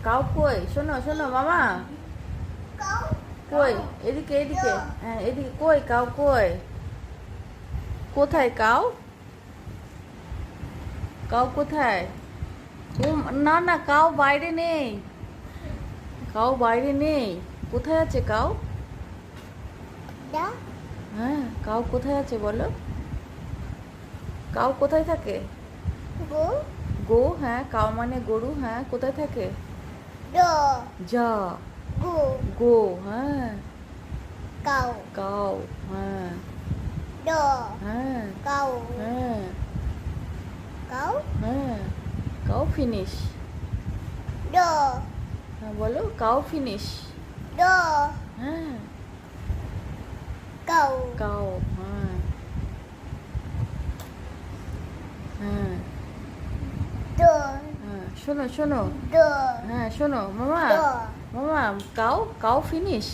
Cow কই? শোনো শোনো মামা, কই? এদিকে এদিকে, হ্যাঁ এদিকে। কই কাউ কই? কোথায় কাউ? কাউ কোথায়? ও না না, কাউ বাইরে নেই, কাউ বাইরে নেই। কোথায় আছে কাউ? হ্যাঁ, কাউ কোথায় আছে বলো? কাউ কোথায় থাকে? গো, হ্যাঁ কাউ মানে গরু, হ্যাঁ কোথায় থাকে? যা, গো, হ্যাঁ কাউ, হ্যাঁ হ্যাঁ হ্যাঁ হ্যাঁ কাউ ফিনিশ। হ্যাঁ বলো, কাউ ফিনিশ। হ্যাঁ কাউ, হ্যাঁ হ্যাঁ হ্যাঁ। শোনো শোনো, হ্যাঁ শোনো মামা, মামা কাউ, কাউ ফিনিশ,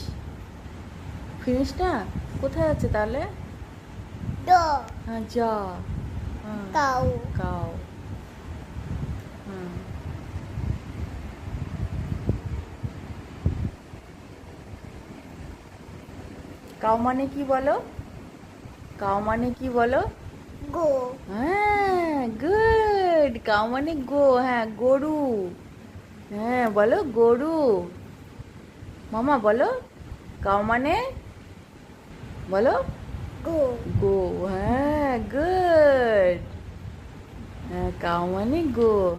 ফিনিশ না কোথায় আছে তাহলে? হ্যাঁ যা, হ্যাঁ কাউ, হ্যাঁ। কাউ মানে কি বলো? কাউ মানে কি বলো? হ্যাঁ গুড, কাউ মানে গো, হ্যাঁ গরু। হ্যাঁ বলো গরু। মামা বলো, কাউ মানে বলো গো, হ্যাঁ গুড। হ্যাঁ কাউ মানে গো।